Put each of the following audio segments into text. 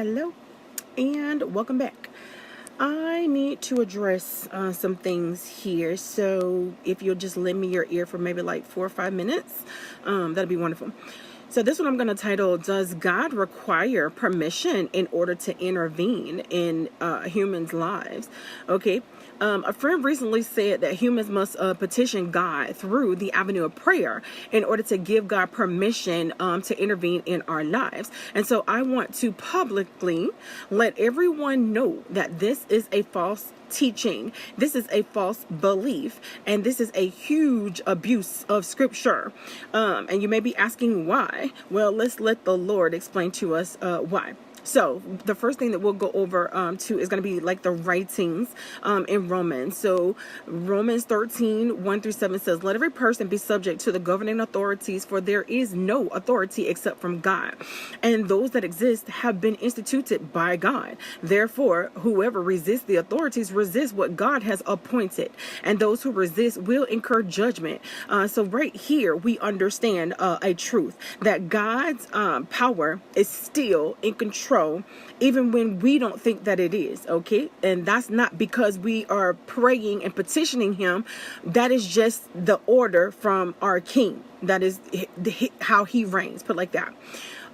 Hello and welcome back. I need to address some things here, so if you'll just lend me your ear for maybe like 4 or 5 minutes, that'd be wonderful. So this one I'm going to title, Does God Require Permission in Order to Intervene in Humans' Lives? Okay. A friend recently said that humans must petition God through the avenue of prayer in order to give God permission to intervene in our lives. And so I want to publicly let everyone know that this is a false teaching. This is a false belief, and this is a huge abuse of scripture. And you may be asking why. Well, let's let the Lord explain to us why. So the first thing that we'll go over to is going to be like the writings in Romans. So Romans 13:1-7 says, let every person be subject to the governing authorities, for there is no authority except from God, and those that exist have been instituted by God. Therefore, whoever resists the authorities resists what God has appointed, and those who resist will incur judgment. So right here we understand a truth that God's power is still in control, even when we don't think that it is. Okay, and that's not because we are praying and petitioning him. That is just the order from our king. That is how he reigns, put like that.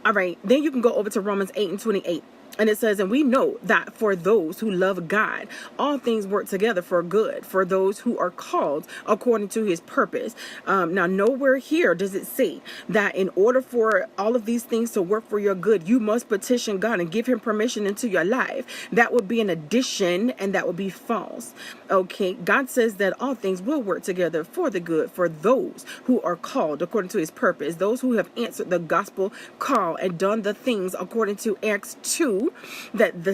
All right, then you can go over to Romans 8:28. And it says, and we know that for those who love God, all things work together for good, for those who are called according to his purpose. Now, nowhere here does it say that in order for all of these things to work for your good, you must petition God and give him permission into your life. That would be an addition, and that would be false. Okay, God says that all things will work together for the good, for those who are called according to his purpose, those who have answered the gospel call and done the things according to Acts 2 that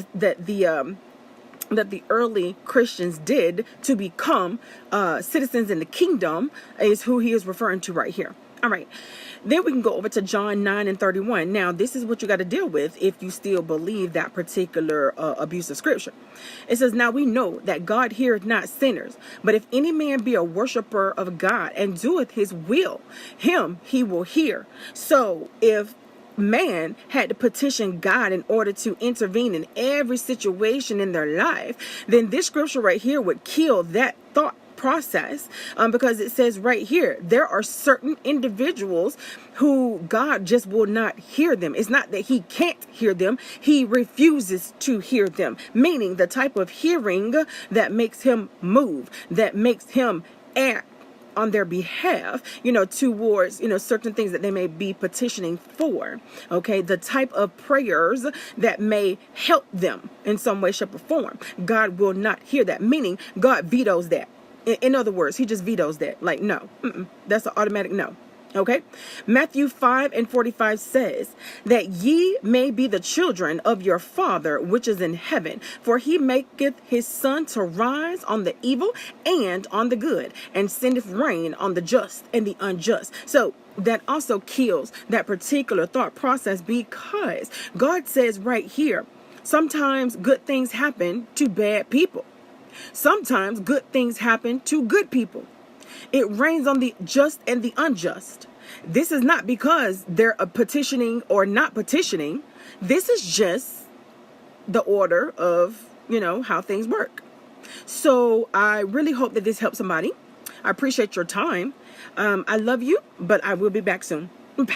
the early Christians did to become citizens in the kingdom, is who he is referring to right here. All right, then we can go over to John 9:31. Now, this is what you got to deal with if you still believe that particular abuse of scripture. It says, now we know that God heareth not sinners, but if any man be a worshiper of God and doeth his will, him he will hear. So if man had to petition God in order to intervene in every situation in their life, then this scripture right here would kill that thought process, because it says right here, there are certain individuals who God just will not hear them. It's not that he can't hear them, he refuses to hear them, meaning the type of hearing that makes him move, that makes him act on their behalf, towards, certain things that they may be petitioning for. Okay, the type of prayers that may help them in some way, shape, or form. God will not hear that, meaning God vetoes that. In other words, he just vetoes that. Like, no, that's an automatic no. Okay, Matthew 5:45 says that ye may be the children of your Father which is in heaven, for he maketh his sun to rise on the evil and on the good, and sendeth rain on the just and the unjust. So that also kills that particular thought process, because God says right here, sometimes good things happen to bad people. Sometimes good things happen to good people. It rains on the just and the unjust. This is not because they're petitioning or not petitioning. This is just the order of, how things work. So I really hope that this helps somebody. I appreciate your time. I love you, but I will be back soon. Bye.